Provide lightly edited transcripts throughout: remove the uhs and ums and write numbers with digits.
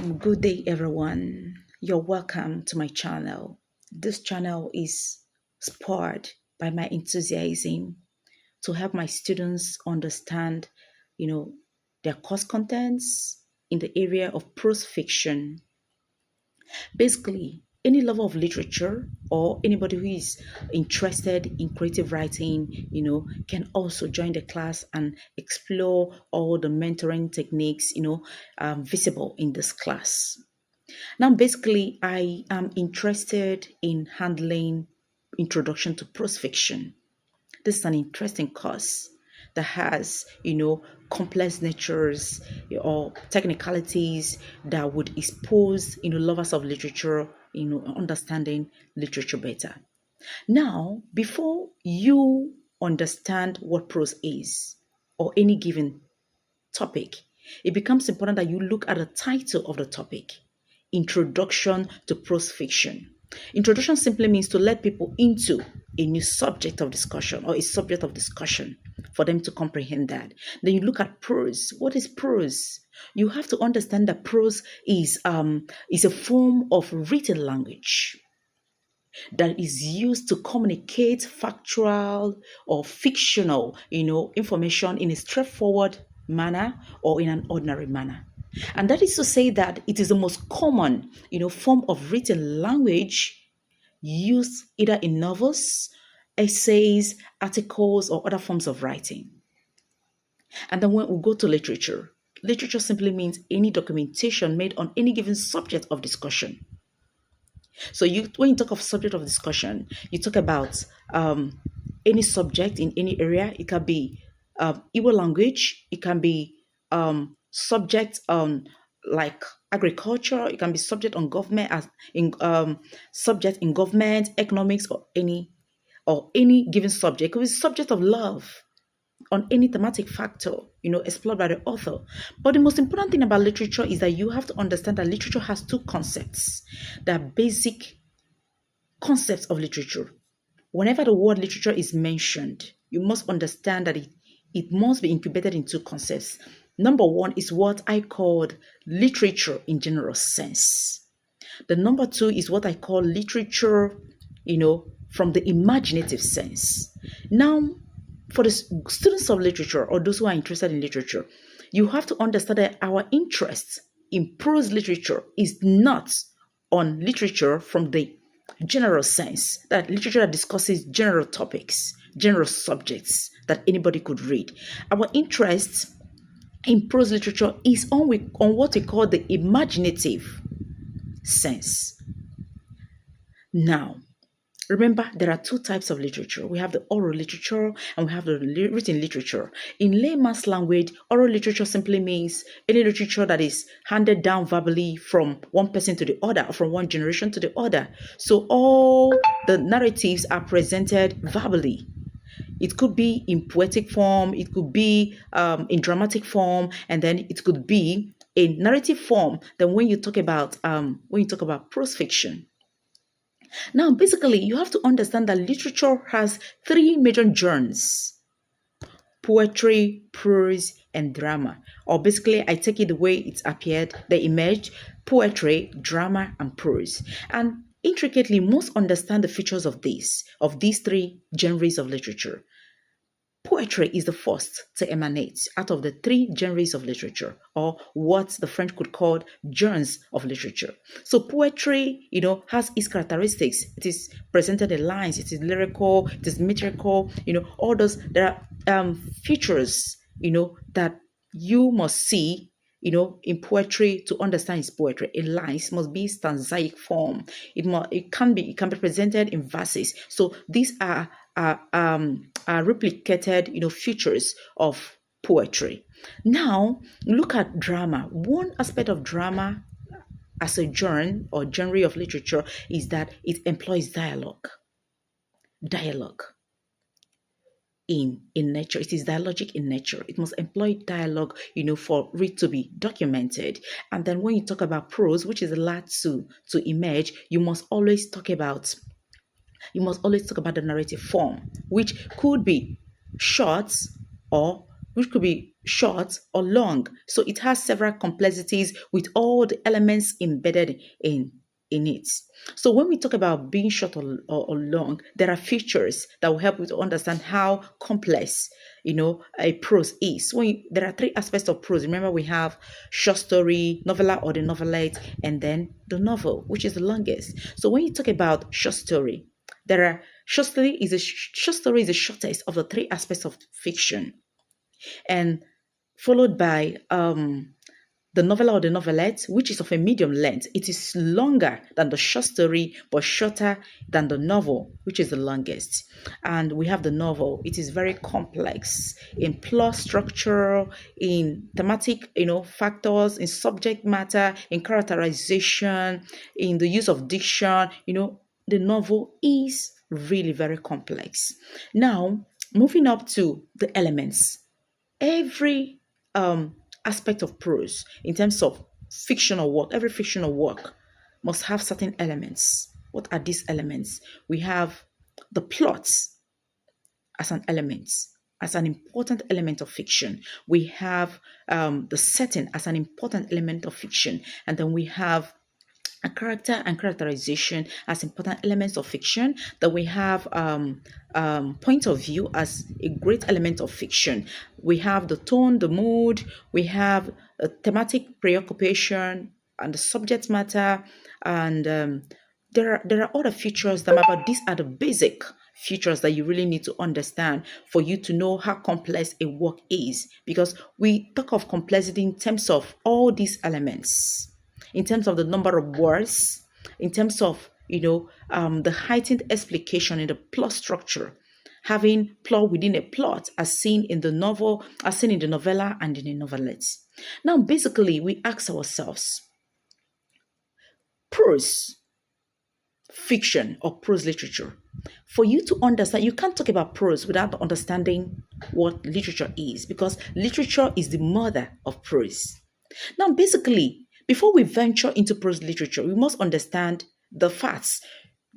Good day, everyone. You're welcome to my channel. This channel is spurred by my enthusiasm to help my students understand, you know, their course contents in the area of prose fiction. Basically, any lover of literature or anybody who is interested in creative writing, can also join the class and explore all the mentoring techniques, visible in this class. Now, basically, I am interested in handling introduction to prose fiction. This is an interesting course that has, complex natures or technicalities that would expose, lovers of literature, understanding literature better. Now, before you understand what prose is or any given topic, it becomes important that you look at the title of the topic. Introduction to Prose Fiction. Introduction simply means to let people into a new subject of discussion or a subject of discussion for them to comprehend that. Then you look at prose. What is prose? You have to understand that prose is a form of written language that is used to communicate factual or fictional, information in a straightforward manner or in an ordinary manner. And that is to say that it is the most common, form of written language used either in novels, essays, articles, or other forms of writing. And then when we go to literature, literature simply means any documentation made on any given subject of discussion. So when you talk of subject of discussion, you talk about any subject in any area. It can be Igbo language. It can be subject on like agriculture. It can be subject on government as in subject in government, economics, or any given subject. It could be subject of love on any thematic factor, explored by the author. But the most important thing about literature is that you have to understand that literature has two concepts, that basic concepts of literature. Whenever the word literature is mentioned, you must understand that it must be incubated in two concepts. Number one is what I called literature in general sense. The number two is what I call literature, from the imaginative sense. Now, for the students of literature or those who are interested in literature, you have to understand that our interest in prose literature is not on literature from the general sense, that literature that discusses general topics, general subjects that anybody could read. Our interest in prose literature is on what we call the imaginative sense. Now, remember, there are two types of literature. We have the oral literature and we have the written literature. In layman's language, oral literature simply means any literature that is handed down verbally from one person to the other or from one generation to the other. So all the narratives are presented verbally. It could be in poetic form, it could be in dramatic form, and then it could be in narrative form. Then when you talk about prose fiction, now, basically, you have to understand that literature has three major genres: poetry, prose, and drama. Or basically, I take it the way it's appeared, they emerged: poetry, drama, and prose. And intricately, most understand the features of these three genres of literature. Poetry is the first to emanate out of the three genres of literature, or what the French could call genres of literature. So poetry, has its characteristics. It is presented in lines, it is lyrical, it is metrical, all those. There are features, that you must see, in poetry to understand its poetry. In lines must be stanzaic form. It can be presented in verses. So these are replicated, features of poetry. Now, look at drama. One aspect of drama as a genre of literature is that it employs dialogue. Dialogue in nature. It is dialogic in nature. It must employ dialogue, for it to be documented. And then when you talk about prose, which is the last to emerge, you must always talk about the narrative form, which could be short or which could be short or long. So it has several complexities with all the elements embedded in it. So when we talk about being short or long, there are features that will help you to understand how complex, a prose is. There are three aspects of prose. Remember, we have short story, novella or the novelette, and then the novel, which is the longest. So when you talk about short story, short story is the shortest of the three aspects of fiction, and followed by the novella or the novelette, which is of a medium length. It is longer than the short story, but shorter than the novel, which is the longest. And we have the novel. It is very complex in plot structure, in thematic, factors, in subject matter, in characterization, in the use of diction. The novel is really very complex. Now, moving up to the elements. Every aspect of prose, in terms of fictional work, every fictional work must have certain elements. What are these elements? We have the plot as an element, as an important element of fiction. We have the setting as an important element of fiction. And then we have a character and characterization as important elements of fiction, that we have point of view as a great element of fiction. We have the tone, the mood, we have a thematic preoccupation and the subject matter, and there are other features but these are the basic features that you really need to understand for you to know how complex a work is, because we talk of complexity in terms of all these elements, in terms of the number of words, in terms of the heightened explication in the plot structure, having plot within a plot, as seen in the novel, as seen in the novella and in the novelette. Now, basically, we ask ourselves, prose fiction or prose literature. For you to understand, you can't talk about prose without understanding what literature is, because literature is the mother of prose. Now, basically, before we venture into prose literature, we must understand the facts.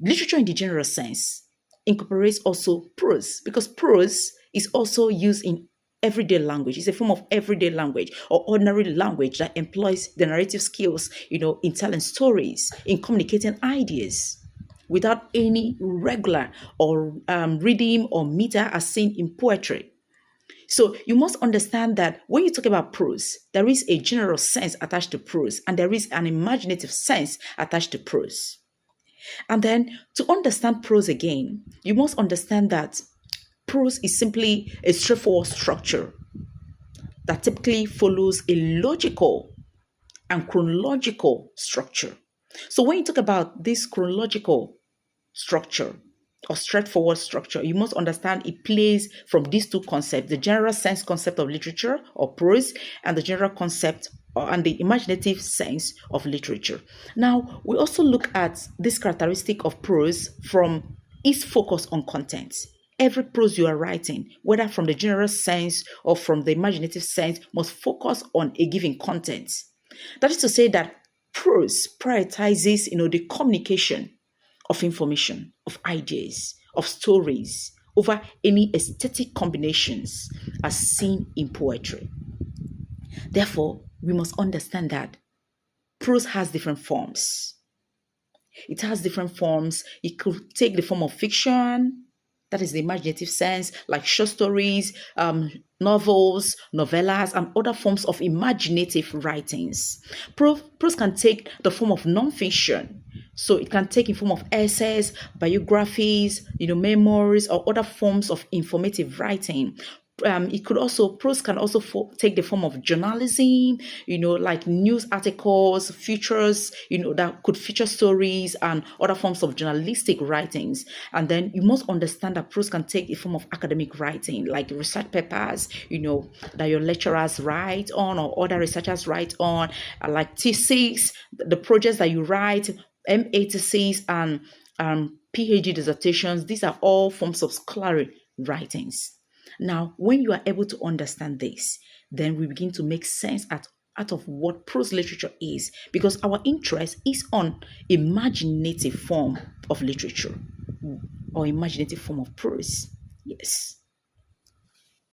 Literature in the general sense incorporates also prose, because prose is also used in everyday language. It's a form of everyday language or ordinary language that employs the narrative skills, in telling stories, in communicating ideas without any regular or rhythm or meter as seen in poetry. So you must understand that when you talk about prose, there is a general sense attached to prose, and there is an imaginative sense attached to prose. And then to understand prose again, you must understand that prose is simply a straightforward structure that typically follows a logical and chronological structure. So when you talk about this chronological structure or straightforward structure, you must understand it plays from these two concepts: the general sense concept of literature or prose, and the general concept and the imaginative sense of literature. Now, we also look at this characteristic of prose from its focus on content. Every prose you are writing, whether from the general sense or from the imaginative sense, must focus on a given content. That is to say that prose prioritizes, the communication of information, of ideas, of stories over any aesthetic combinations as seen in poetry. Therefore, we must understand that prose has different forms. It has different forms. It could take the form of fiction, that is the imaginative sense, like short stories, novels, novellas, and other forms of imaginative writings. Prose can take the form of non-fiction. So it can take in form of essays, biographies, memoirs, or other forms of informative writing. Prose can also take the form of journalism, like news articles, features, that could feature stories and other forms of journalistic writings. And then you must understand that prose can take the form of academic writing, like research papers, that your lecturers write on or other researchers write on, like thesis, the projects that you write, MA thesis and PhD dissertations. These are all forms of scholarly writings. Now, when you are able to understand this, then we begin to make sense out of what prose literature is, because our interest is on imaginative form of literature or imaginative form of prose. Yes.